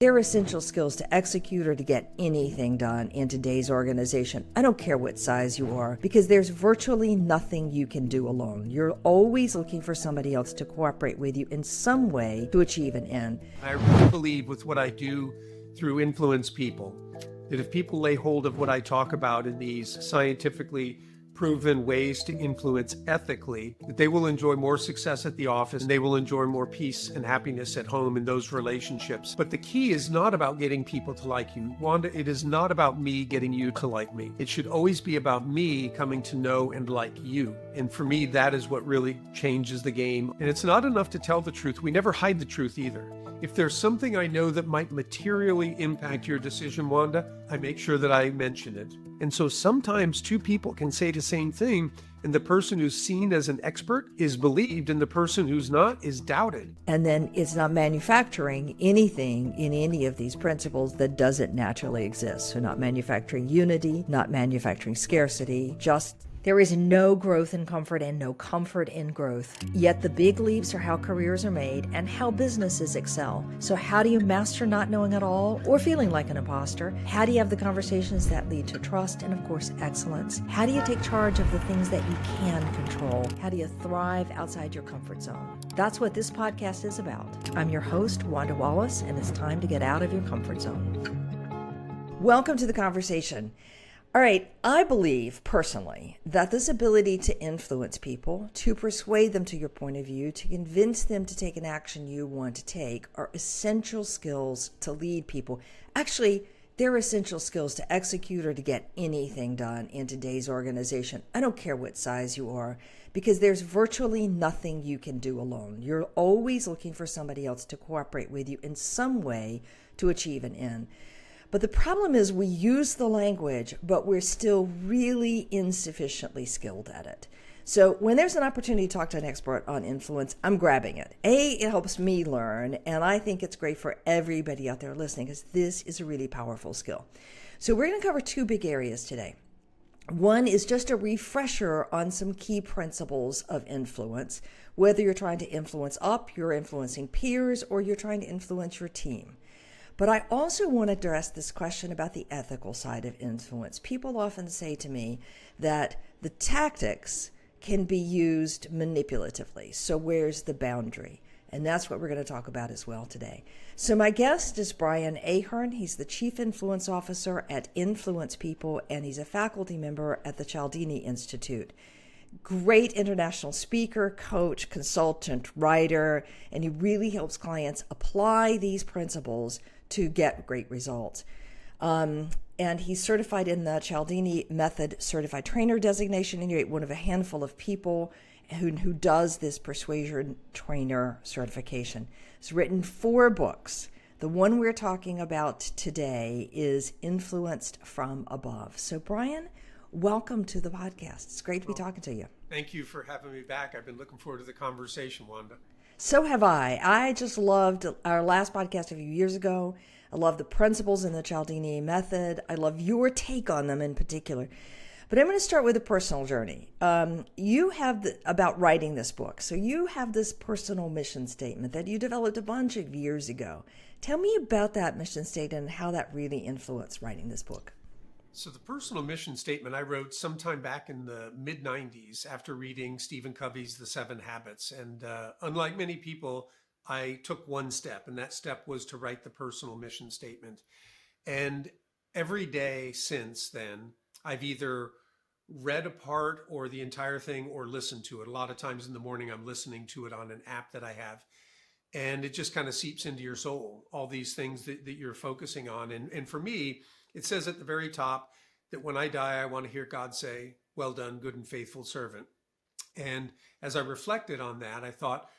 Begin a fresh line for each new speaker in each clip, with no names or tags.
They're essential skills to execute or to get anything done in today's organization. I don't care what size you are, because there's virtually nothing you can do alone. You're always looking for somebody else to cooperate with you in some way to achieve an end.
I really believe with what I do through influence people, that if people lay hold of what I talk about in these scientifically proven ways to influence ethically, that they will enjoy more success at the office and they will enjoy more peace and happiness at home in those relationships. But the key is not about getting people to like you. Wanda, it is not about me getting you to like me. It should always be about me coming to know and like you. And for me, that is what really changes the game. And it's not enough to tell the truth. We never hide the truth either. If there's something I know that might materially impact your decision, Wanda, I make sure that I mention it. And so sometimes two people can say the same thing, and the person who's seen as an expert is believed, and the person who's not is doubted.
And then it's not manufacturing anything in any of these principles that doesn't naturally exist. So not manufacturing unity, not manufacturing scarcity, just there is no growth in comfort and no comfort in growth. Yet the big leaps are how careers are made and how businesses excel. So how do you master not knowing at all or feeling like an imposter? How do you have the conversations that lead to trust and, of course, excellence? How do you take charge of the things that you can control? How do you thrive outside your comfort zone? That's what this podcast is about. I'm your host, Wanda Wallace, and it's time to get out of your comfort zone. Welcome to the conversation. All right, I believe personally that this ability to influence people, to persuade them to your point of view, to convince them to take an action you want to take are essential skills to lead people. Actually, they're essential skills to execute or to get anything done in today's organization. I don't care what size you are, because there's virtually nothing you can do alone. You're always looking for somebody else to cooperate with you in some way to achieve an end. But the problem is we use the language, but we're still really insufficiently skilled at it. So when there's an opportunity to talk to an expert on influence, I'm grabbing it. It helps me learn, and I think it's great for everybody out there listening, because this is a really powerful skill. So we're going to cover two big areas today. One is just a refresher on some key principles of influence, whether you're trying to influence up, you're influencing peers, or you're trying to influence your team. But I also want to address this question about the ethical side of influence. People often say to me that the tactics can be used manipulatively. So where's the boundary? And that's what we're going to talk about as well today. So my guest is Brian Ahearn. He's the Chief Influence Officer at Influence People, and he's a faculty member at the Cialdini Institute. Great international speaker, coach, consultant, writer, and he really helps clients apply these principles to get great results. And he's certified in the Cialdini Method Certified Trainer designation, and you're one of a handful of people who does this persuasion trainer certification. He's written 4 books. The one we're talking about today is Influenced from Above. So Brian, welcome to the podcast. It's great to be talking to you.
Thank you for having me back. I've been looking forward to the conversation, Wanda.
So have I. I just loved our last podcast a few years ago. I love the principles in the Cialdini method. I love your take on them in particular. But I'm going to start with a personal journey. You have about writing this book. So you have this personal mission statement that you developed a bunch of years ago. Tell me about that mission statement and how that really influenced writing this book.
So the personal mission statement I wrote sometime back in the mid-90s after reading Stephen Covey's The 7 Habits. And unlike many people, I took one step, and that step was to write the personal mission statement. And every day since then, I've either read a part or the entire thing or listened to it. A lot of times in the morning, I'm listening to it on an app that I have. And it just kind of seeps into your soul, all these things that you're focusing on. And for me, it says at the very top that when I die, I want to hear God say, "Well done, good and faithful servant." And as I reflected on that, I thought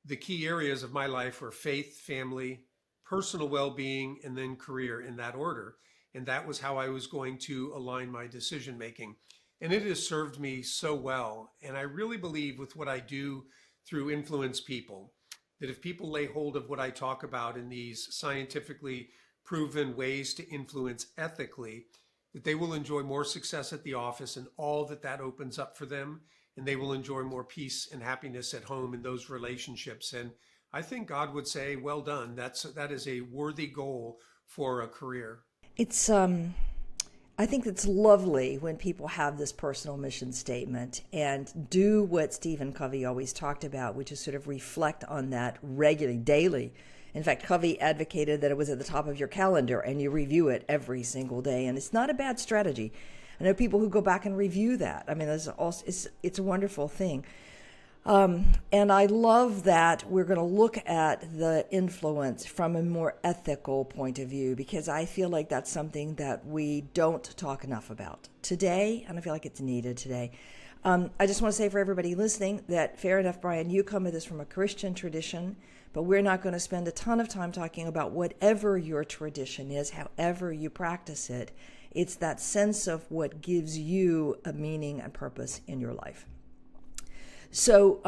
the key areas of my life were faith, family, personal well-being, and then career, in that order. And that was how I was going to align my decision making. And it has served me so well. And I really believe with what I do through Influence People, that if people lay hold of what I talk about in these scientifically proven ways to influence ethically, that they will enjoy more success at the office and all that that opens up for them. And they will enjoy more peace and happiness at home in those relationships. And I think God would say, well done. That is a worthy goal for a career.
It's I think it's lovely when people have this personal mission statement and do what Stephen Covey always talked about, which is sort of reflect on that regularly, daily. In fact, Covey advocated that it was at the top of your calendar and you review it every single day. And it's not a bad strategy. I know people who go back and review that. I mean, it's a wonderful thing. And I love that we're going to look at the influence from a more ethical point of view, because I feel like that's something that we don't talk enough about today, and I feel like it's needed today. I just want to say for everybody listening that fair enough, Brian, you come at this from a Christian tradition, but we're not going to spend a ton of time talking about whatever your tradition is, however you practice it. It's that sense of what gives you a meaning and purpose in your life. So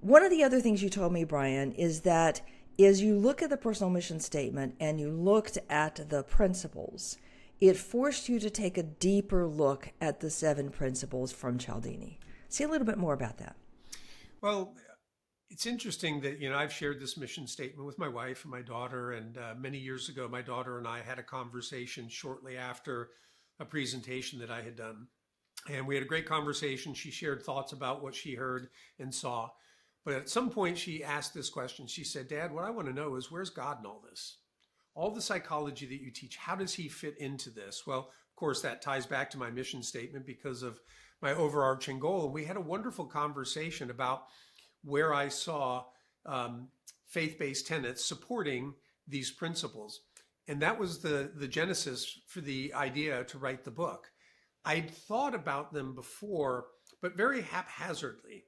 one of the other things you told me, Brian, is that as you look at the personal mission statement and you looked at the principles, it forced you to take a deeper look at the 7 principles from Cialdini. Say a little bit more about that.
Well, it's interesting that, I've shared this mission statement with my wife and my daughter. And many years ago, my daughter and I had a conversation shortly after a presentation that I had done. And we had a great conversation. She shared thoughts about what she heard and saw. But at some point, she asked this question. She said, Dad, what I want to know is, where's God in all this? All the psychology that you teach, how does he fit into this? Well, of course, that ties back to my mission statement because of my overarching goal. And we had a wonderful conversation about where I saw faith-based tenets supporting these principles. And that was the genesis for the idea to write the book. I'd thought about them before, but very haphazardly.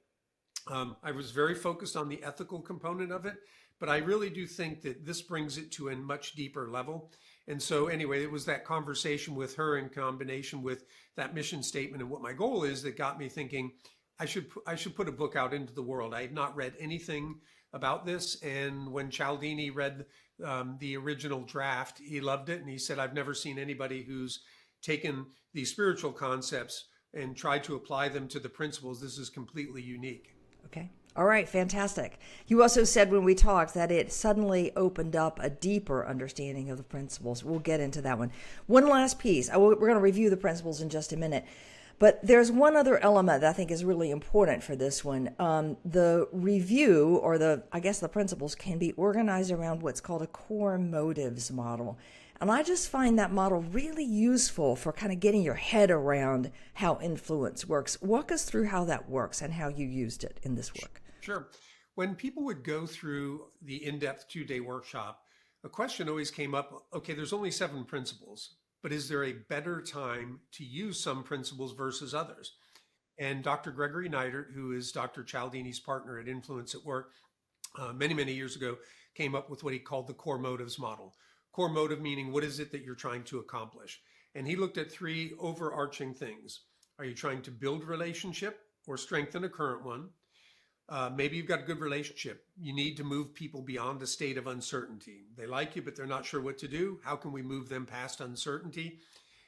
I was very focused on the ethical component of it, but I really do think that this brings it to a much deeper level. And so anyway, it was that conversation with her in combination with that mission statement and what my goal is that got me thinking I should put a book out into the world. I had not read anything about this. And when Cialdini read the original draft, he loved it. And he said, I've never seen anybody who's taken these spiritual concepts and tried to apply them to the principles. This is completely unique.
Okay. All right. Fantastic. You also said when we talked that it suddenly opened up a deeper understanding of the principles. We'll get into that one. One last piece. We're going to review the principles in just a minute. But there's one other element that I think is really important for this one. The review, or the principles, can be organized around what's called a core motives model. And I just find that model really useful for kind of getting your head around how influence works. Walk us through how that works and how you used it in this work.
Sure. When people would go through the in-depth 2-day workshop, a question always came up, okay, there's only 7 principles, but is there a better time to use some principles versus others? And Dr. Gregory Neidert, who is Dr. Cialdini's partner at Influence at Work, many, many years ago, came up with what he called the core motives model. Core motive meaning, what is it that you're trying to accomplish? And he looked at 3 overarching things. Are you trying to build relationship or strengthen a current one? Maybe you've got a good relationship. You need to move people beyond a state of uncertainty. They like you, but they're not sure what to do. How can we move them past uncertainty?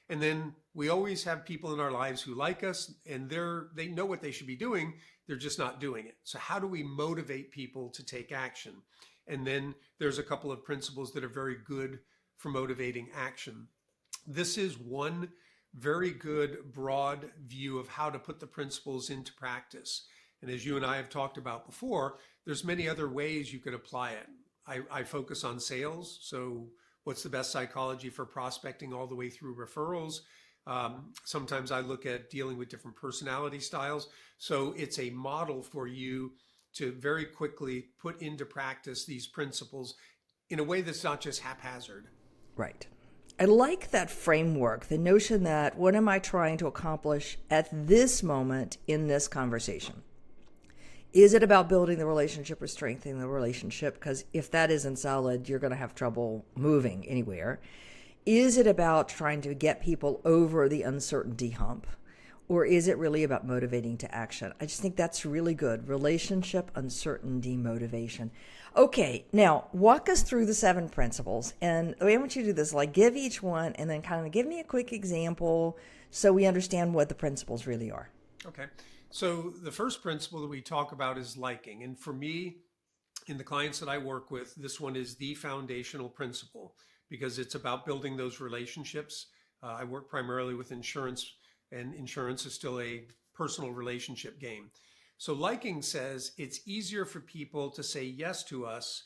And then we always have people in our lives who like us and they know what they should be doing. They're just not doing it. So how do we motivate people to take action? And then there's a couple of principles that are very good for motivating action. This is one very good broad view of how to put the principles into practice. And as you and I have talked about before, there's many other ways you could apply it. I focus on sales. So what's the best psychology for prospecting all the way through referrals? Sometimes I look at dealing with different personality styles. So it's a model for you to very quickly put into practice these principles in a way that's not just haphazard.
Right. I like that framework, the notion that what am I trying to accomplish at this moment in this conversation? Is it about building the relationship or strengthening the relationship? Because if that isn't solid, you're going to have trouble moving anywhere. Is it about trying to get people over the uncertainty hump? Or is it really about motivating to action? I just think that's really good. Relationship, uncertainty, motivation. Okay, now walk us through the 7 principles. And I want you to do this, like give each one and then kind of give me a quick example so we understand what the principles really are.
Okay. So the first principle that we talk about is liking. And for me, In the clients that I work with, this one is the foundational principle because it's about building those relationships. I work primarily with insurance, and insurance is still a personal relationship game. So liking says it's easier for people to say yes to us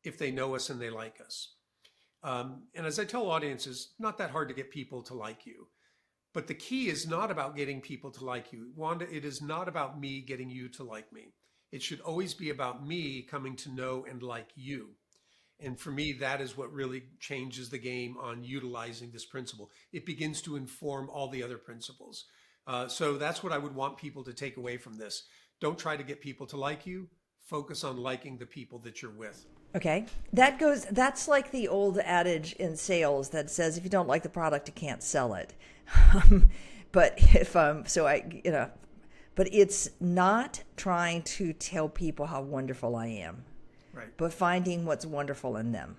if they know us and they like us. And as I tell audiences, not that hard to get people to like you. But the key is not about getting people to like you. Wanda, it is not about me getting you to like me. It should always be about me coming to know and like you. And for me, that is what really changes the game on utilizing this principle. It begins to inform all the other principles. So that's what I would want people to take away from this. Don't try to get people to like you. Focus on liking the people that you're with.
Okay. That's like the old adage in sales that says if you don't like the product, you can't sell it. But but it's not trying to tell people how wonderful I am,
right?
But finding what's wonderful in them.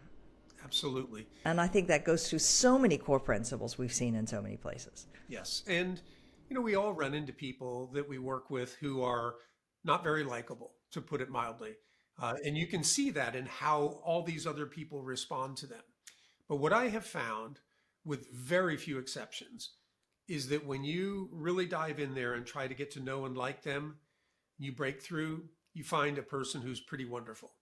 Absolutely.
And I think that goes through so many core principles we've seen in so many places.
Yes. And, we all run into people that we work with who are not very likable, to put it mildly. And you can see that in how all these other people respond to them. But what I have found, with very few exceptions, is that when you really dive in there and try to get to know and like them, you break through, you find a person who's pretty wonderful.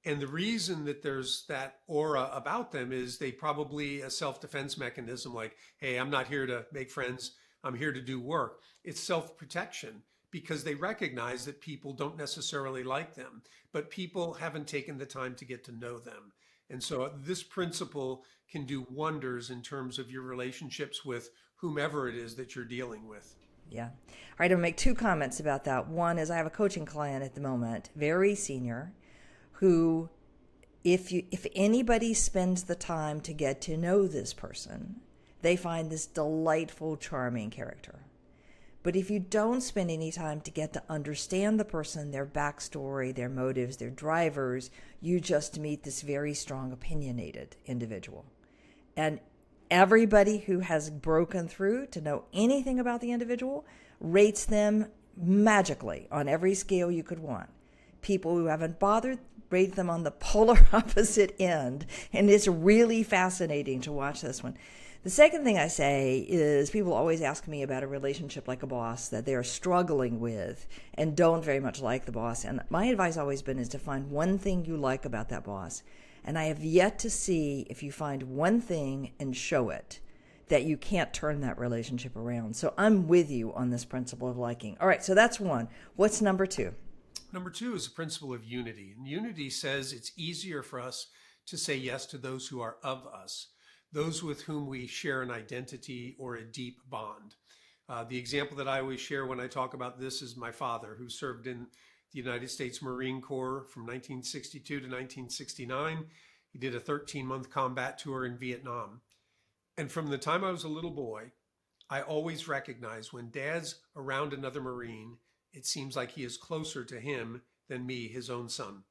And the reason that there's that aura about them is they probably a self-defense mechanism like, hey, I'm not here to make friends, I'm here to do work. It's self-protection because they recognize that people don't necessarily like them, but people haven't taken the time to get to know them. And so this principle can do wonders in terms of your relationships with whomever it is that you're dealing with.
Yeah. All right, I'll make two comments about that. One is I have a coaching client at the moment, very senior, who if anybody spends the time to get to know this person, they find this delightful, charming character. But if you don't spend any time to get to understand the person, their backstory, their motives, their drivers, you just meet this very strong, opinionated individual. And everybody who has broken through to know anything about the individual rates them magically on every scale you could want. People who haven't bothered rate them on the polar opposite end. And it's really fascinating to watch this one. The second thing I say is people always ask me about a relationship like a boss that they're struggling with and don't very much like the boss. And my advice always been is to find one thing you like about that boss. And I have yet to see if you find one thing and show it that you can't turn that relationship around. So I'm with you on this principle of liking. All right, so that's one. What's number two?
Number two is the principle of unity. And unity says it's easier for us to say yes to those who are of us, those with whom we share an identity or a deep bond. The example that I always share when I talk about this is my father, who served in the United States Marine Corps from 1962 to 1969. He did a 13-month combat tour in Vietnam. And from the time I was a little boy, I always recognized when Dad's around another Marine, it seems like he is closer to him than me, his own son.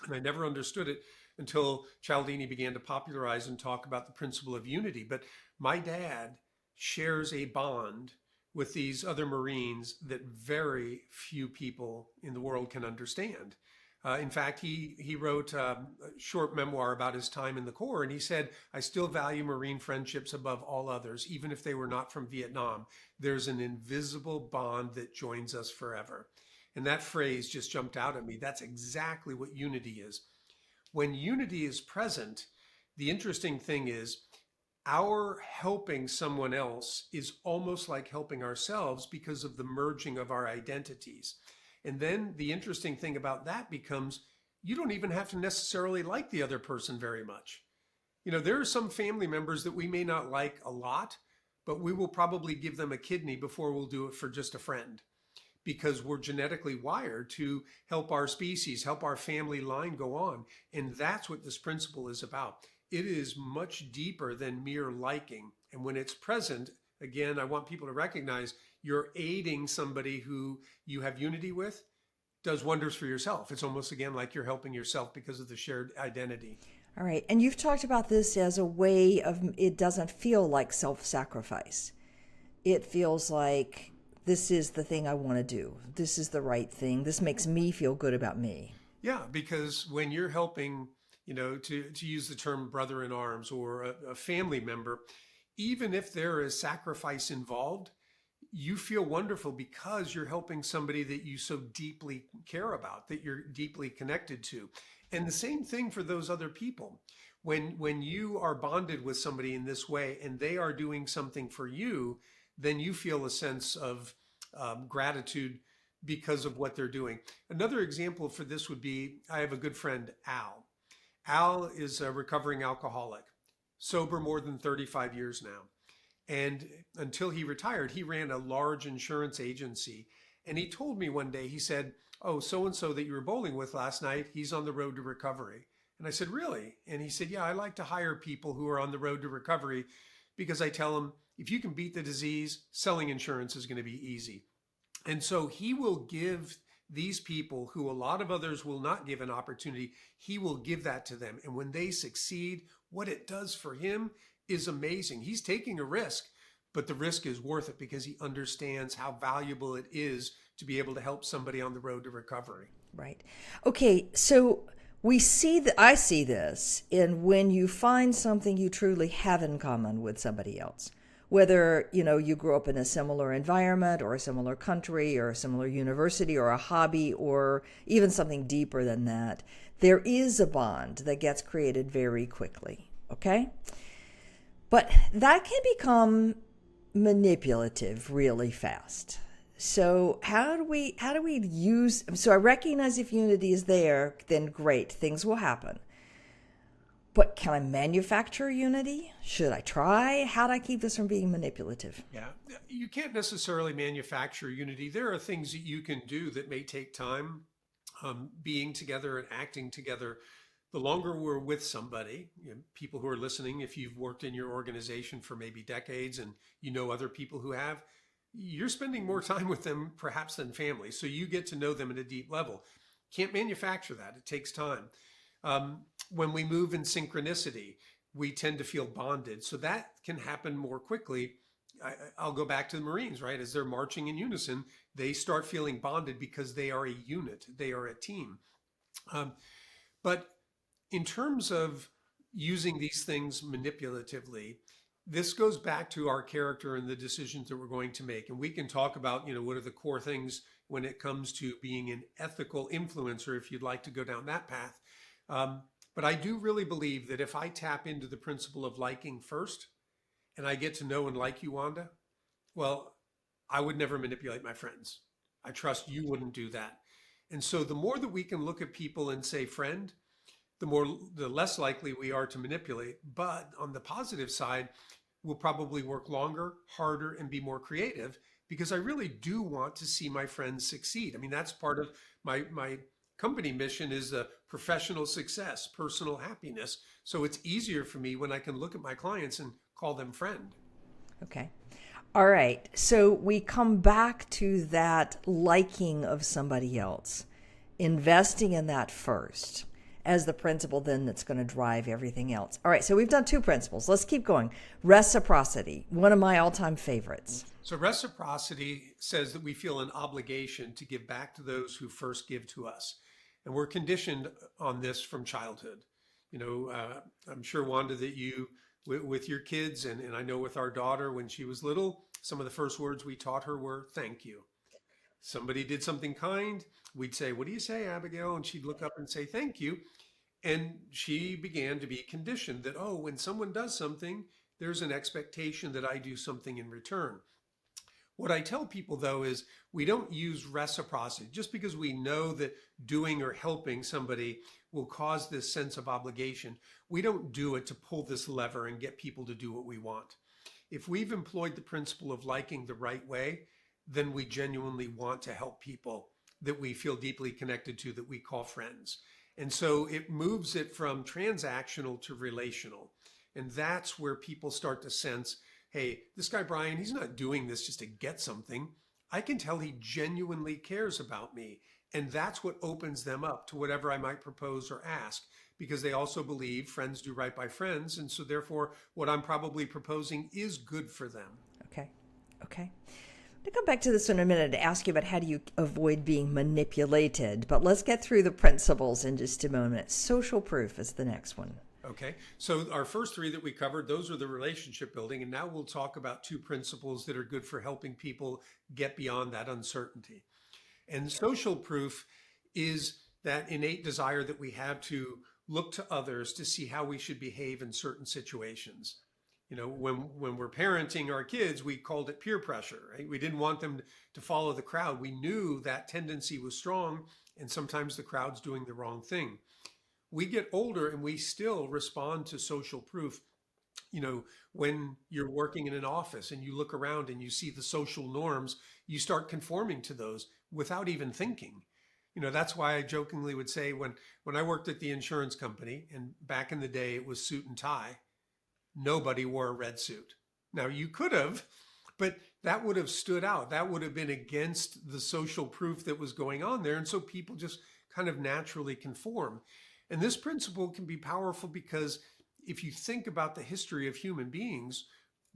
And I never understood it until Cialdini began to popularize and talk about the principle of unity. But my dad shares a bond with these other Marines that very few people in the world can understand. In fact, he wrote a short memoir about his time in the Corps, and he said, I still value Marine friendships above all others, even if they were not from Vietnam. There's an invisible bond that joins us forever. And that phrase just jumped out at me. That's exactly what unity is. When unity is present, the interesting thing is our helping someone else is almost like helping ourselves because of the merging of our identities. And then the interesting thing about that becomes you don't even have to necessarily like the other person very much. There are some family members that we may not like a lot, but we will probably give them a kidney before we'll do it for just a friend, because we're genetically wired to help our species, help our family line go on. And that's what this principle is about. It is much deeper than mere liking. And when it's present, again, I want people to recognize you're aiding somebody who you have unity with, does wonders for yourself. It's almost, again, like you're helping yourself because of the shared identity.
All right. And you've talked about this as a way of, it doesn't feel like self-sacrifice. It feels like this is the thing I want to do. This is the right thing. This makes me feel good about me.
Yeah, because when you're helping, to use the term brother in arms or a family member, even if there is sacrifice involved, you feel wonderful because you're helping somebody that you so deeply care about, that you're deeply connected to. And the same thing for those other people. When you are bonded with somebody in this way and they are doing something for you, then you feel a sense of gratitude because of what they're doing. Another example for this would be I have a good friend, Al. Al is a recovering alcoholic, sober more than 35 years now. And until he retired, he ran a large insurance agency. And he told me one day, he said, "Oh, so and so that you were bowling with last night, he's on the road to recovery." And I said, "Really?" And he said, "Yeah, I like to hire people who are on the road to recovery because I tell them if you can beat the disease, selling insurance is going to be easy." And so he will give these people who a lot of others will not give an opportunity, he will give that to them. And when they succeed, what it does for him is amazing. He's taking a risk, but the risk is worth it because he understands how valuable it is to be able to help somebody on the road to recovery.
Right. Okay, so I see this in when you find something you truly have in common with somebody else. Whether, you grew up in a similar environment or a similar country or a similar university or a hobby or even something deeper than that, there is a bond that gets created very quickly, okay? But that can become manipulative really fast. So how do we use, so I recognize if unity is there, then great, things will happen. But can I manufacture unity? Should I try? How do I keep this from being manipulative?
Yeah, you can't necessarily manufacture unity. There are things that you can do that may take time. Being together and acting together, the longer we're with somebody, people who are listening, if you've worked in your organization for maybe decades and you know other people who have, you're spending more time with them perhaps than family. So you get to know them at a deep level. Can't manufacture that. It takes time. When we move in synchronicity, we tend to feel bonded. So that can happen more quickly. I'll go back to the Marines, right? As they're marching in unison, they start feeling bonded because they are a unit, they are a team. But in terms of using these things manipulatively, this goes back to our character and the decisions that we're going to make. And we can talk about, what are the core things when it comes to being an ethical influencer, if you'd like to go down that path. But I do really believe that if I tap into the principle of liking first and I get to know and like you, Wanda, well, I would never manipulate my friends. I trust you wouldn't do that. And so the more that we can look at people and say friend, the less likely we are to manipulate. But on the positive side, we'll probably work longer, harder, and be more creative because I really do want to see my friends succeed. I mean, that's part of my company mission is the professional success, personal happiness. So it's easier for me when I can look at my clients and call them friend.
Okay. All right. So we come back to that liking of somebody else, investing in that first as the principle then that's going to drive everything else. All right. So we've done two principles. Let's keep going. Reciprocity, one of my all-time favorites.
So reciprocity says that we feel an obligation to give back to those who first give to us. And we're conditioned on this from childhood. I'm sure, Wanda, that you, with your kids, and I know with our daughter when she was little, some of the first words we taught her were thank you. Somebody did something kind, we'd say, "What do you say, Abigail?" And she'd look up and say, "Thank you." And she began to be conditioned that, oh, when someone does something, there's an expectation that I do something in return. What I tell people, though, is we don't use reciprocity just because we know that doing or helping somebody will cause this sense of obligation. We don't do it to pull this lever and get people to do what we want. If we've employed the principle of liking the right way, then we genuinely want to help people that we feel deeply connected to, that we call friends. And so it moves it from transactional to relational. And that's where people start to sense, hey, this guy, Brian, he's not doing this just to get something. I can tell he genuinely cares about me. And that's what opens them up to whatever I might propose or ask, because they also believe friends do right by friends. And so therefore, what I'm probably proposing is good for them.
Okay. Okay. To come back to this in a minute to ask you about how do you avoid being manipulated, but let's get through the principles in just a moment. Social proof is the next one.
Okay, so our first three that we covered, those are the relationship building. And now we'll talk about two principles that are good for helping people get beyond that uncertainty. And social proof is that innate desire that we have to look to others to see how we should behave in certain situations. You know, when we're parenting our kids, we called it peer pressure, right? We didn't want them to follow the crowd. We knew that tendency was strong, and sometimes the crowd's doing the wrong thing. We get older and we still respond to social proof. You know, when you're working in an office and you look around and you see the social norms, you start conforming to those without even thinking. You know, that's why I jokingly would say when I worked at the insurance company, and back in the day it was suit and tie, nobody wore a red suit. Now you could have, but that would have stood out. That would have been against the social proof that was going on there. And so people just kind of naturally conform. And this principle can be powerful because if you think about the history of human beings,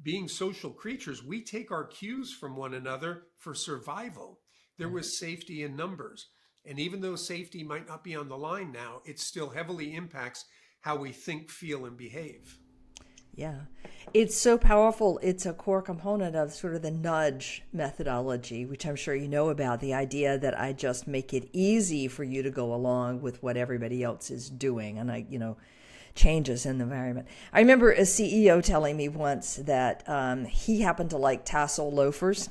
being social creatures, we take our cues from one another for survival. There was safety in numbers. And even though safety might not be on the line now, it still heavily impacts how we think, feel, and behave.
Yeah. It's so powerful. It's a core component of sort of the nudge methodology, which I'm sure you know about, the idea that I just make it easy for you to go along with what everybody else is doing. And changes in the environment. I remember a CEO telling me once that he happened to like tassel loafers.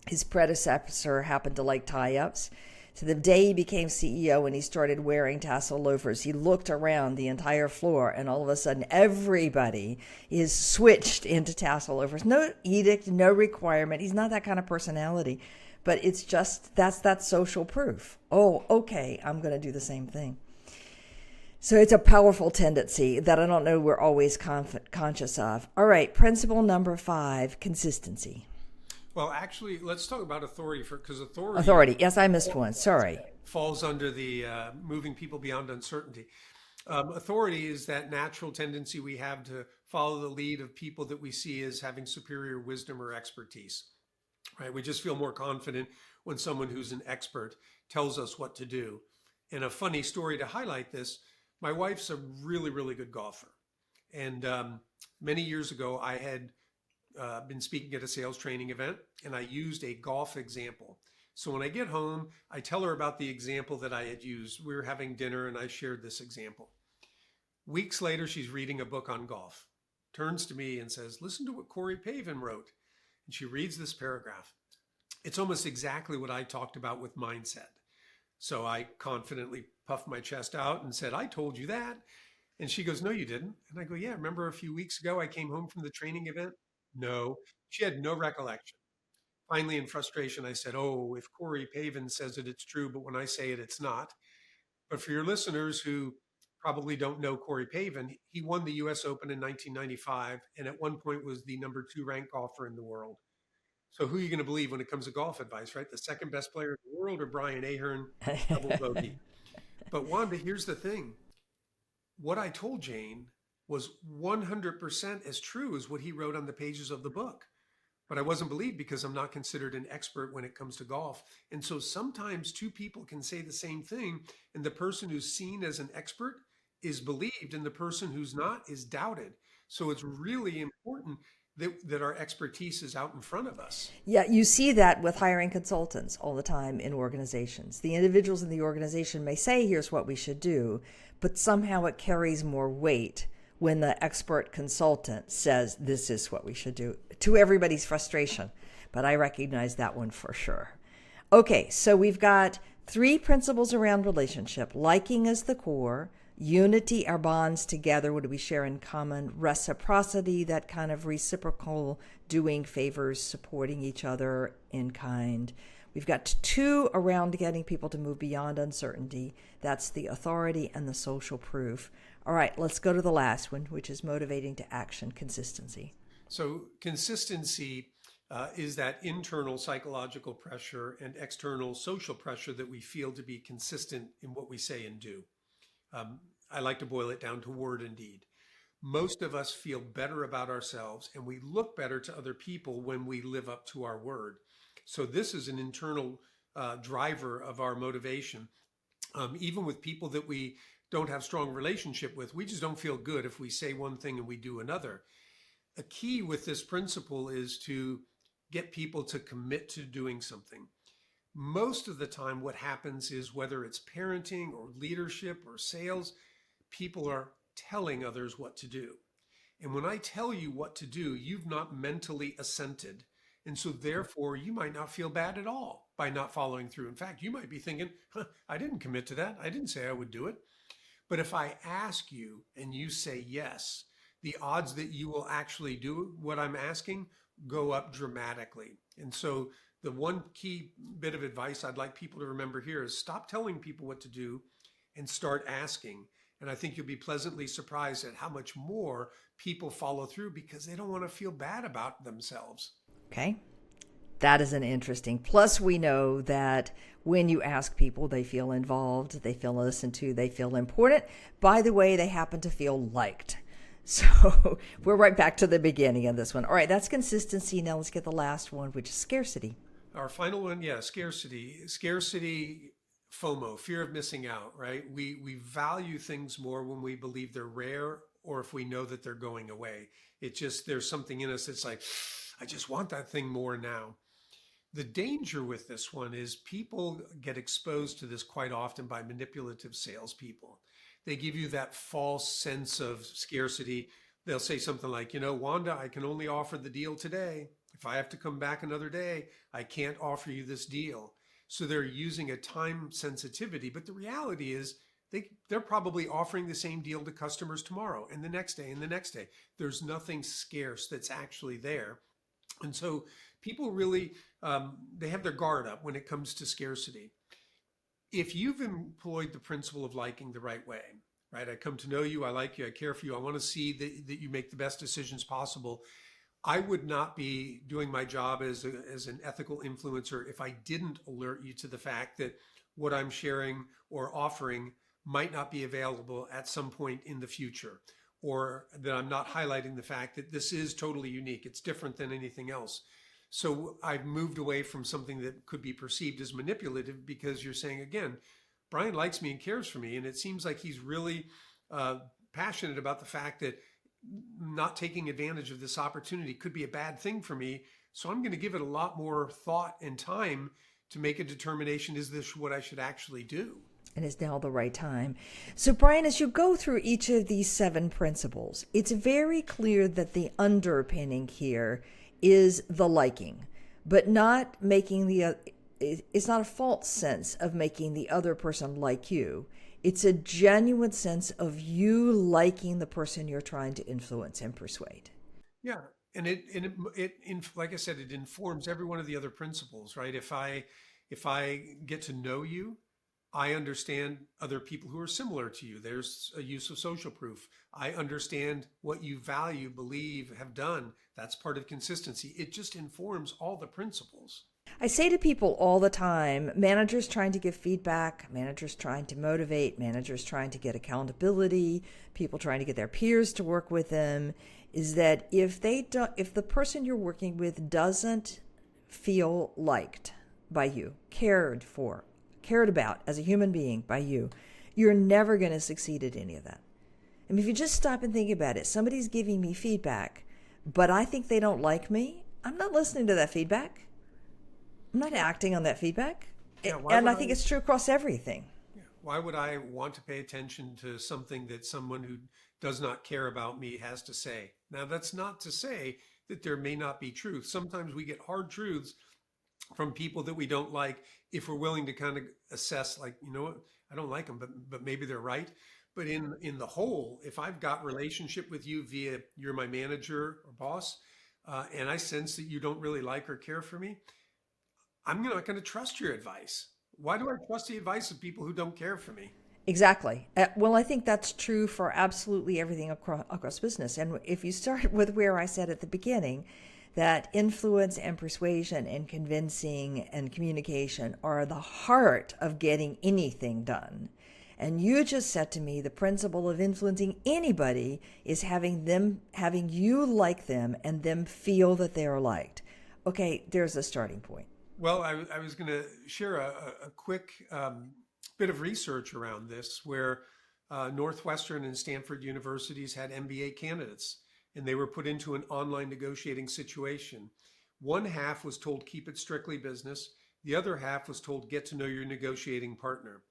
His predecessor happened to like tie-ups. So the day he became CEO and he started wearing tassel loafers, he looked around the entire floor and all of a sudden everybody is switched into tassel loafers. No edict, no requirement. He's not that kind of personality, but it's just, that's that social proof. Oh, okay, I'm going to do the same thing. So it's a powerful tendency that I don't know we're always conscious of. All right, principle number 5, consistency.
Well, actually, let's talk about authority because
Authority. Yes, I missed one. Sorry.
falls under the moving people beyond uncertainty. Authority is that natural tendency we have to follow the lead of people that we see as having superior wisdom or expertise, right? We just feel more confident when someone who's an expert tells us what to do. And a funny story to highlight this, my wife's a really, really good golfer. And many years ago, I had been speaking at a sales training event, and I used a golf example. So when I get home, I tell her about the example that I had used. We were having dinner, and I shared this example. Weeks later, she's reading a book on golf, turns to me and says, "Listen to what Corey Pavin wrote." And she reads this paragraph. It's almost exactly what I talked about with mindset. So I confidently puffed my chest out and said, "I told you that." And she goes, "No, you didn't." And I go, "Yeah, remember a few weeks ago I came home from the training event?" No, she had no recollection. Finally, in frustration, I said, "Oh, if Corey Pavin says it, it's true, but when I say it, it's not." But for your listeners who probably don't know Corey Pavin, he won the US Open in 1995 and at one point was the number 2 ranked golfer in the world. So who are you going to believe when it comes to golf advice, right? The second best player in the world or Brian Ahearn, double bogey? But Wanda, here's the thing. What I told Jane was 100% as true as what he wrote on the pages of the book. But I wasn't believed because I'm not considered an expert when it comes to golf. And so sometimes two people can say the same thing, and the person who's seen as an expert is believed, and the person who's not is doubted. So it's really important that our expertise is out in front of us.
Yeah, you see that with hiring consultants all the time in organizations. The individuals in the organization may say, "Here's what we should do," but somehow it carries more weight when the expert consultant says, "This is what we should do," to everybody's frustration. But I recognize that one for sure. Okay, so we've got 3 principles around relationship. Liking is the core. Unity, our bonds together. What do we share in common? Reciprocity, that kind of reciprocal doing favors, supporting each other in kind. We've got 2 around getting people to move beyond uncertainty. That's the authority and the social proof. All right, let's go to the last one, which is motivating to action, consistency.
So consistency is that internal psychological pressure and external social pressure that we feel to be consistent in what we say and do. I like to boil it down to word and deed. Most of us feel better about ourselves and we look better to other people when we live up to our word. So this is an internal driver of our motivation. Even with people that we don't have strong relationship with, we just don't feel good if we say one thing and we do another. A key with this principle is to get people to commit to doing something. Most of the time, what happens is whether it's parenting or leadership or sales, people are telling others what to do. And when I tell you what to do, you've not mentally assented. And so therefore, you might not feel bad at all by not following through. In fact, you might be thinking, I didn't commit to that. I didn't say I would do it. But if I ask you and you say yes, the odds that you will actually do what I'm asking go up dramatically. And so the one key bit of advice I'd like people to remember here is stop telling people what to do and start asking. And I think you'll be pleasantly surprised at how much more people follow through because they don't want to feel bad about themselves.
Okay. That is an interesting. Plus, we know that when you ask people, they feel involved, they feel listened to, they feel important. By the way, they happen to feel liked. So we're right back to the beginning of this one. All right, that's consistency. Now let's get the last one, which is scarcity.
Our final one, scarcity. Scarcity, FOMO, fear of missing out, right? We value things more when we believe they're rare or if we know that they're going away. There's something in us that's like, I just want that thing more now. The danger with this one is people get exposed to this quite often by manipulative salespeople. They give you that false sense of scarcity. They'll say something like, Wanda, I can only offer the deal today. If I have to come back another day, I can't offer you this deal. So they're using a time sensitivity. But the reality is they're probably offering the same deal to customers tomorrow and the next day and the next day. There's nothing scarce that's actually there. And so people really, they have their guard up when it comes to scarcity. If you've employed the principle of liking the right way, right? I come to know you, I like you, I care for you, I want to see that you make the best decisions possible. I would not be doing my job as an ethical influencer if I didn't alert you to the fact that what I'm sharing or offering might not be available at some point in the future, or that I'm not highlighting the fact that this is totally unique. It's different than anything else. So I've moved away from something that could be perceived as manipulative because you're saying, again, Brian likes me and cares for me. And it seems like he's really passionate about the fact that not taking advantage of this opportunity could be a bad thing for me. So I'm going to give it a lot more thought and time to make a determination. Is this what I should actually do?
And is now the right time. So Brian, as you go through each of these 7 principles, it's very clear that the underpinning here is the liking, but not making it's not a false sense of making the other person like you. It's a genuine sense of you liking the person you're trying to influence and persuade.
Yeah. And it like I said, it informs every one of the other principles, right? If I get to know you, I understand other people who are similar to you. There's a use of social proof. I understand what you value, believe, have done. That's part of consistency. It just informs all the principles.
I say to people all the time, managers trying to give feedback, managers trying to motivate, managers trying to get accountability, people trying to get their peers to work with them, is that if the person you're working with doesn't feel liked by you, cared about as a human being by you, you're never going to succeed at any of that. I mean, if you just stop and think about it, somebody's giving me feedback, but I think they don't like me, I'm not listening to that feedback. I'm not acting on that feedback.
Yeah,
and I think it's true across everything.
Yeah, why would I want to pay attention to something that someone who does not care about me has to say? Now, that's not to say that there may not be truth. Sometimes we get hard truths from people that we don't like if we're willing to kind of assess, like, you know what, I don't like them, but maybe they're right. But in the whole, if I've got relationship with you via you're my manager or boss, and I sense that you don't really like or care for me, I'm not going to trust your advice. Why do I trust the advice of people who don't care for me?
Exactly. Well, I think that's true for absolutely everything across business. And if you start with where I said at the beginning, that influence and persuasion and convincing and communication are the heart of getting anything done. And you just said to me, the principle of influencing anybody is having you like them and them feel that they are liked. Okay, there's a starting point.
Well, I was going to share a quick bit of research around this where Northwestern and Stanford universities had MBA candidates and they were put into an online negotiating situation. One half was told keep it strictly business. The other half was told get to know your negotiating partner.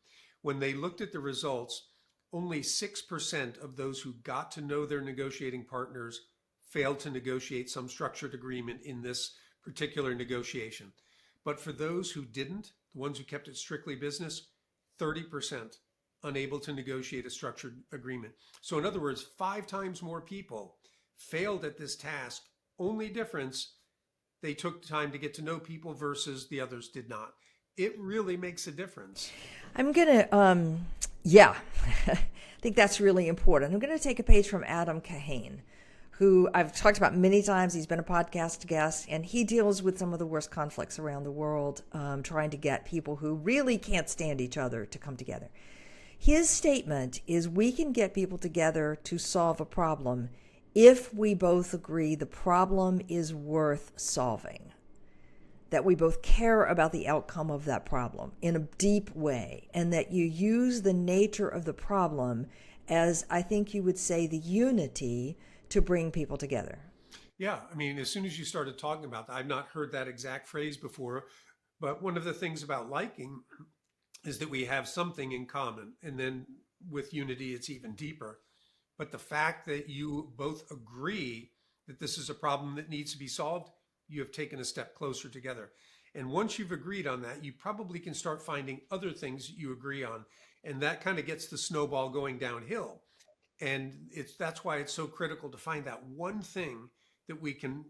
When they looked at the results, only 6% of those who got to know their negotiating partners failed to negotiate some structured agreement in this particular negotiation. But for those who didn't, the ones who kept it strictly business, 30% unable to negotiate a structured agreement. So, in other words, 5 times more people failed at this task. Only difference, they took time to get to know people versus the others did not. It really makes a difference.
I'm going to, yeah, I think that's really important. I'm going to take a page from Adam Kahane, who I've talked about many times. He's been a podcast guest, and he deals with some of the worst conflicts around the world, trying to get people who really can't stand each other to come together. His statement is we can get people together to solve a problem if we both agree the problem is worth solving, that we both care about the outcome of that problem in a deep way, and that you use the nature of the problem as, I think you would say, the unity to bring people together.
Yeah, I mean, as soon as you started talking about that, I've not heard that exact phrase before, but one of the things about liking is that we have something in common. And then with unity, it's even deeper. But the fact that you both agree that this is a problem that needs to be solved, you have taken a step closer together. And once you've agreed on that, you probably can start finding other things you agree on. And that kind of gets the snowball going downhill. And that's why it's so critical to find that one thing that we can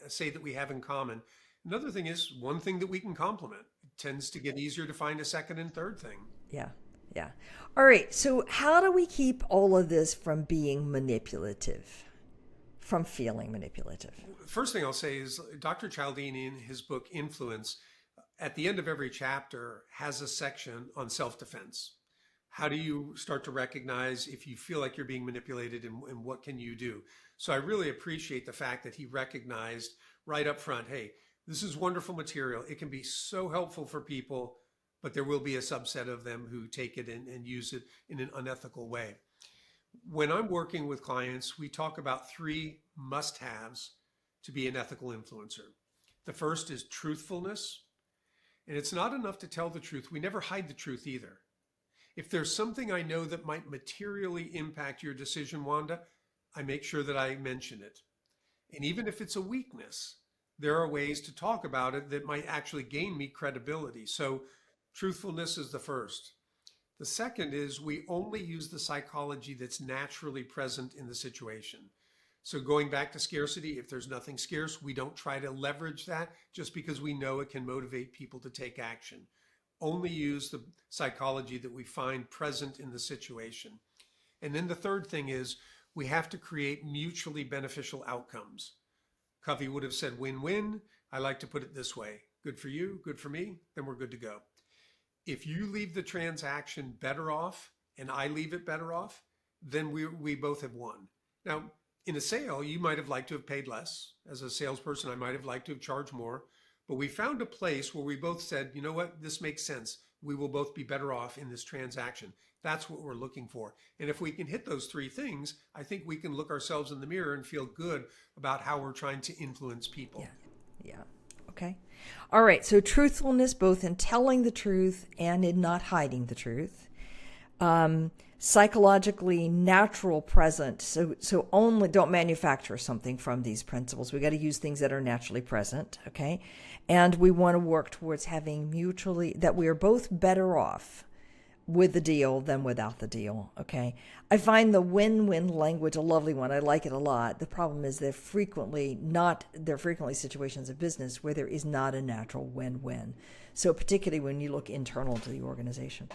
say that we have in common. Another thing is one thing that we can complement. It tends to get easier to find a second and third thing.
Yeah. Yeah. All right. So how do we keep all of this from being manipulative, from feeling manipulative?
First thing I'll say is Dr. Cialdini in his book Influence, at the end of every chapter has a section on self-defense. How do you start to recognize if you feel like you're being manipulated, and what can you do? So I really appreciate the fact that he recognized right up front, hey, this is wonderful material. It can be so helpful for people, but there will be a subset of them who take it and use it in an unethical way. When I'm working with clients, we talk about 3 must-haves to be an ethical influencer. The first is truthfulness. And it's not enough to tell the truth. We never hide the truth either. If there's something I know that might materially impact your decision, Wanda, I make sure that I mention it. And even if it's a weakness, there are ways to talk about it that might actually gain me credibility. So truthfulness is the first. The second is we only use the psychology that's naturally present in the situation. So going back to scarcity, if there's nothing scarce, we don't try to leverage that just because we know it can motivate people to take action. Only use the psychology that we find present in the situation. And then the third thing is we have to create mutually beneficial outcomes. Covey would have said win-win. I like to put it this way. Good for you, good for me, then we're good to go. If you leave the transaction better off and I leave it better off, then we both have won. Now, in a sale, you might have liked to have paid less. As a salesperson, I might have liked to have charged more. But we found a place where we both said, you know what, this makes sense. We will both be better off in this transaction. That's what we're looking for. And if we can hit those 3 things, I think we can look ourselves in the mirror and feel good about how we're trying to influence people.
Yeah. Okay. All right. So truthfulness, both in telling the truth and in not hiding the truth. Psychologically natural present. So only don't manufacture something from these principles. We got to use things that are naturally present. Okay. And we want to work towards having mutually, that we are both better off with the deal than without the deal. Okay. I find the win-win language a lovely one. I like it a lot. The problem is there are frequently situations of business where there is not a natural win-win. So particularly when you look internal to the organization.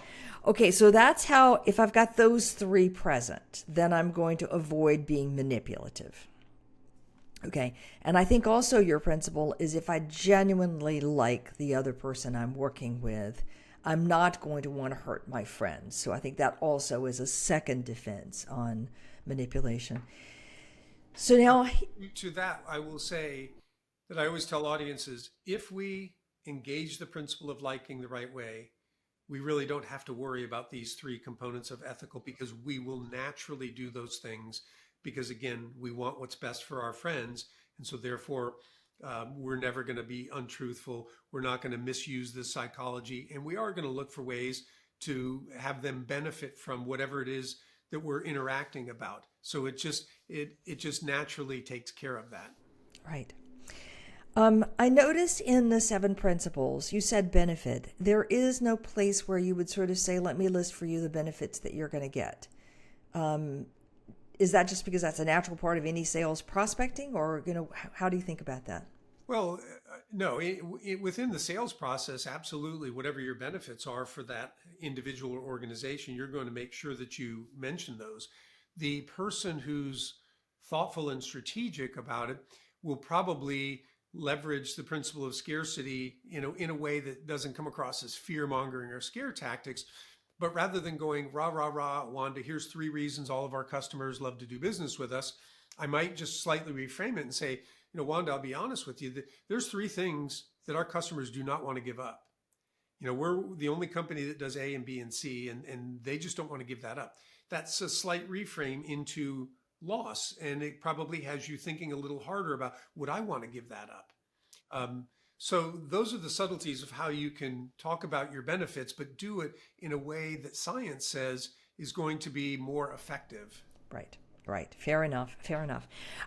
Okay, so that's how, if I've got those 3 present, then I'm going to avoid being manipulative. Okay, and I think also your principle is if I genuinely like the other person I'm working with, I'm not going to want to hurt my friends. So I think that also is a second defense on manipulation. So now,
to that, I will say that I always tell audiences, if we engage the principle of liking the right way, we really don't have to worry about these three components of ethical, because we will naturally do those things because, again, we want what's best for our friends. And so therefore, we're never going to be untruthful. We're not going to misuse this psychology. And we are going to look for ways to have them benefit from whatever it is that we're interacting about. So it just naturally takes care of that.
Right. I noticed in the 7 principles, you said benefit. There is no place where you would sort of say, let me list for you the benefits that you're going to get. Is that just because that's a natural part of any sales prospecting, or, how do you think about that?
Well, no, within the sales process, absolutely, whatever your benefits are for that individual or organization, you're going to make sure that you mention those. The person who's thoughtful and strategic about it will probably leverage the principle of scarcity, in a way that doesn't come across as fear-mongering or scare tactics. But rather than going, rah, rah, rah, Wanda, here's 3 reasons all of our customers love to do business with us, I might just slightly reframe it and say, Wanda, I'll be honest with you, there's 3 things that our customers do not want to give up. We're the only company that does A and B and C, and they just don't want to give that up. That's a slight reframe into loss, and it probably has you thinking a little harder about, would I want to give that up? So those are the subtleties of how you can talk about your benefits, but do it in a way that science says is going to be more effective.
Right. Fair enough.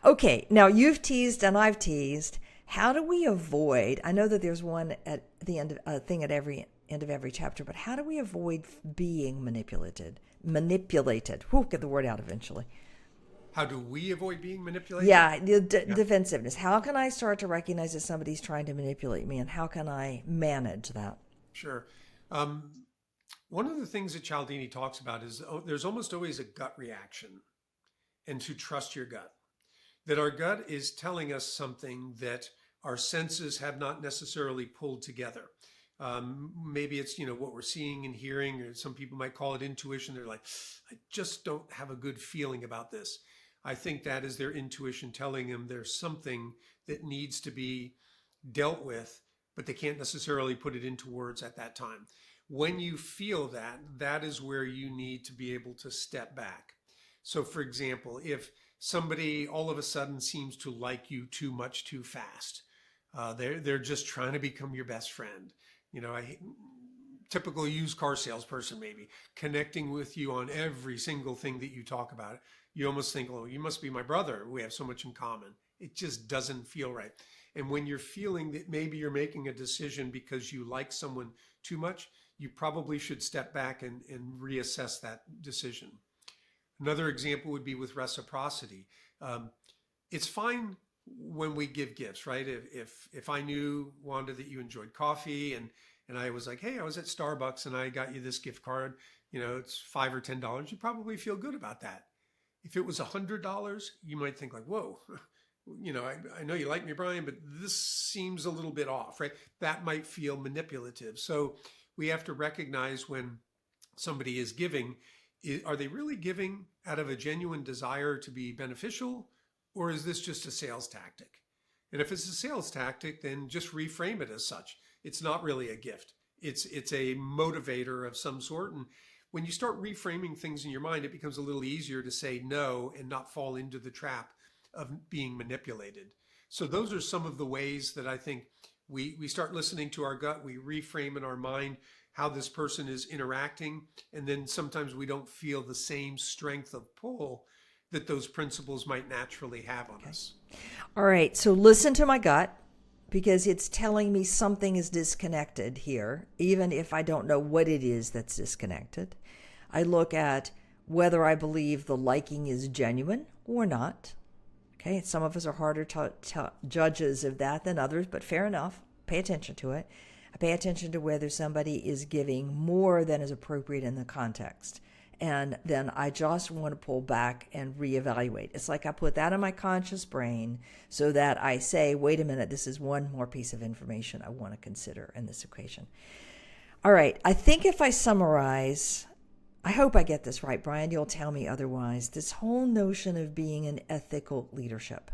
Okay, now you've teased and I've teased. How do we avoid, I know that there's one at the end of thing at every end of every chapter, but how do we avoid being manipulated? Get the word out eventually.
How do we avoid being manipulated?
Yeah, defensiveness. How can I start to recognize that somebody's trying to manipulate me, and how can I manage that?
Sure. One of the things that Cialdini talks about is there's almost always a gut reaction, and to trust your gut. That our gut is telling us something that our senses have not necessarily pulled together. Maybe it's, what we're seeing and hearing, or some people might call it intuition. They're like, I just don't have a good feeling about this. I think that is their intuition telling them there's something that needs to be dealt with, but they can't necessarily put it into words at that time. When you feel that, that is where you need to be able to step back. So for example, if somebody all of a sudden seems to like you too much too fast, they're just trying to become your best friend. Typical used car salesperson, maybe connecting with you on every single thing that you talk about. You almost think, oh, you must be my brother. We have so much in common. It just doesn't feel right. And when you're feeling that maybe you're making a decision because you like someone too much, you probably should step back and reassess that decision. Another example would be with reciprocity. It's fine when we give gifts, right? If I knew, Wanda, that you enjoyed coffee and I was like, hey, I was at Starbucks and I got you this gift card, it's $5 or $10, you probably feel good about that. If it was $100, you might think like, whoa, I know you like me, Brian, but this seems a little bit off, right? That might feel manipulative. So we have to recognize when somebody is giving, are they really giving out of a genuine desire to be beneficial, or is this just a sales tactic? And if it's a sales tactic, then just reframe it as such. It's not really a gift. It's a motivator of some sort. And when you start reframing things in your mind, it becomes a little easier to say no and not fall into the trap of being manipulated. So those are some of the ways that I think we start listening to our gut. We reframe in our mind how this person is interacting. And then sometimes we don't feel the same strength of pull that those principles might naturally have on us.
All right. So listen to my gut, because it's telling me something is disconnected here, even if I don't know what it is that's disconnected. I look at whether I believe the liking is genuine or not. Okay, some of us are harder judges of that than others, but fair enough. Pay attention to it. I pay attention to whether somebody is giving more than is appropriate in the context. And then I just want to pull back and reevaluate. It's like I put that in my conscious brain so that I say, wait a minute, this is one more piece of information I want to consider in this equation. All right, I think if I summarize, I hope I get this right, Brian, you'll tell me otherwise, this whole notion of being an ethical leadership.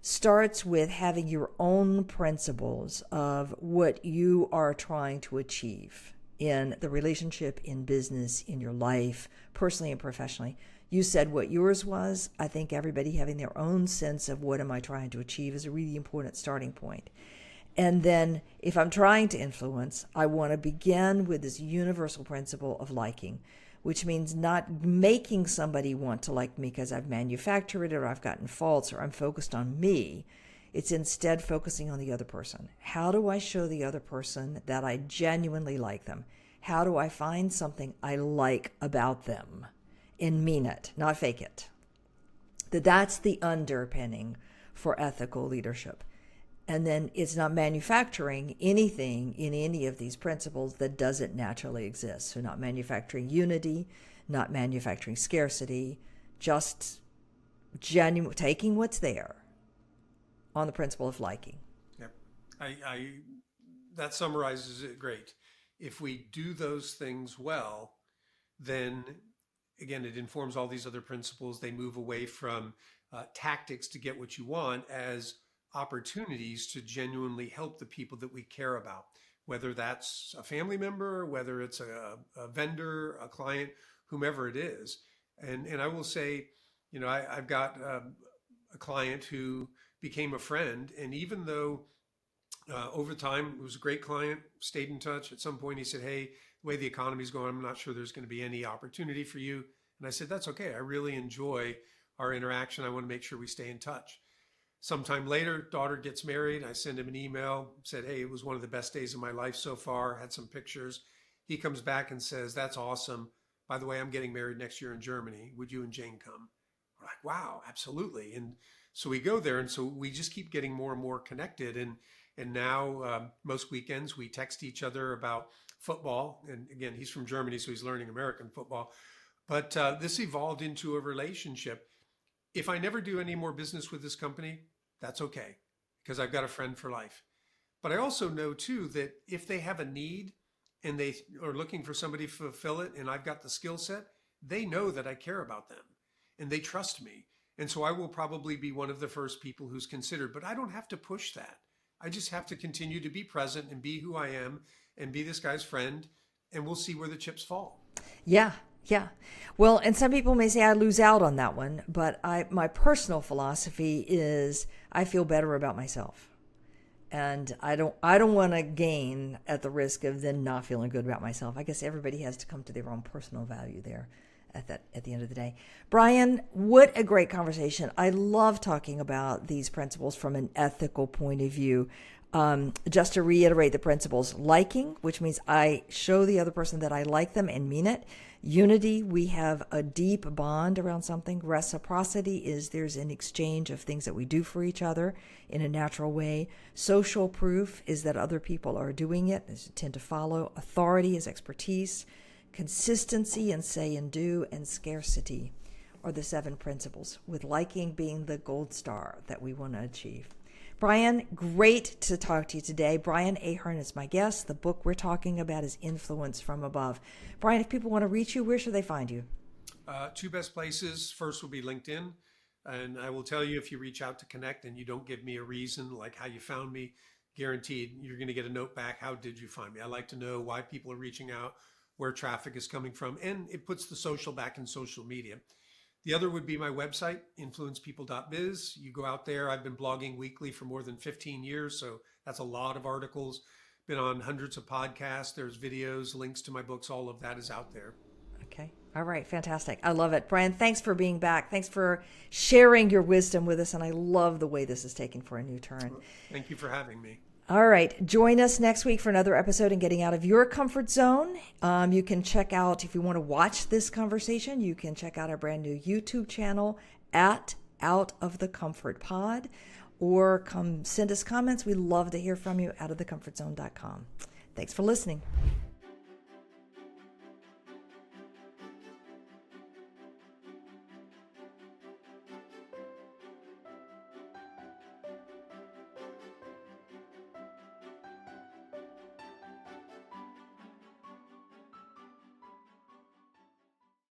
starts with having your own principles of what you are trying to achieve in the relationship, in business, in your life, personally and professionally. You said what yours was. I think everybody having their own sense of what am I trying to achieve is a really important starting point. And then if I'm trying to influence, I want to begin with this universal principle of liking, which means not making somebody want to like me because I've manufactured it or I've gotten faults or I'm focused on me. It's instead focusing on the other person. How do I show the other person that I genuinely like them? How do I find something I like about them and mean it, not fake it? That's the underpinning for ethical leadership. And then it's not manufacturing anything in any of these principles that doesn't naturally exist. So not manufacturing unity, not manufacturing scarcity, just genuine, taking what's there on the principle of liking.
Yep. That summarizes it great. If we do those things well, then again, it informs all these other principles. They move away from tactics to get what you want as opportunities to genuinely help the people that we care about, whether that's a family member, whether it's a vendor, a client, whomever it is. And I will say, I've got a client who became a friend, and even though over time it was a great client, stayed in touch. At some point he said, hey, the way the economy's going, I'm not sure there's going to be any opportunity for you. And I said, that's okay. I really enjoy our interaction. I want to make sure we stay in touch. Sometime later, daughter gets married. I send him an email, said, hey, it was one of the best days of my life so far, had some pictures. He comes back and says, that's awesome. By the way, I'm getting married next year in Germany. Would you and Jane come? We're like, wow, absolutely. And so we go there. And so we just keep getting more and more connected. And now most weekends we text each other about football. And again, he's from Germany, so he's learning American football. But this evolved into a relationship. If I never do any more business with this company, that's okay, because I've got a friend for life. But I also know too that if they have a need and they are looking for somebody to fulfill it and I've got the skill set, they know that I care about them and they trust me. And so I will probably be one of the first people who's considered, but I don't have to push that. I just have to continue to be present and be who I am and be this guy's friend, and we'll see where the chips fall.
Yeah. Well, and some people may say I lose out on that one, but my personal philosophy is I feel better about myself. And I don't want to gain at the risk of then not feeling good about myself. I guess everybody has to come to their own personal value there at the end of the day. Brian, what a great conversation. I love talking about these principles from an ethical point of view. Just to reiterate the principles: liking, which means I show the other person that I like them and mean it. Unity, we have a deep bond around something. Reciprocity is there's an exchange of things that we do for each other in a natural way. Social proof is that other people are doing it, they tend to follow. Authority is expertise. Consistency in say and do, and scarcity are the 7 principles, with liking being the gold star that we want to achieve. Brian, great to talk to you today. Brian Ahearn is my guest. The book we're talking about is Influence from Above. Brian, if people want to reach you, where should they find you?
2 best places. First will be LinkedIn. And I will tell you, if you reach out to connect and you don't give me a reason, like how you found me, guaranteed you're going to get a note back. How did you find me? I like to know why people are reaching out, where traffic is coming from, and it puts the social back in social media. The other would be my website, influencepeople.biz. You go out there. I've been blogging weekly for more than 15 years, so that's a lot of articles. Been on hundreds of podcasts. There's videos, links to my books. All of that is out there.
Okay. All right. Fantastic. I love it. Brian, thanks for being back. Thanks for sharing your wisdom with us, and I love the way this is taken for a new turn.
Thank you for having me.
All right. Join us next week for another episode in Getting Out of Your Comfort Zone. You can check out, if you want to watch this conversation, you can check out our brand new YouTube channel at Out of the Comfort Pod, or come send us comments. We love to hear from you, outofthecomfortzone.com. Thanks for listening.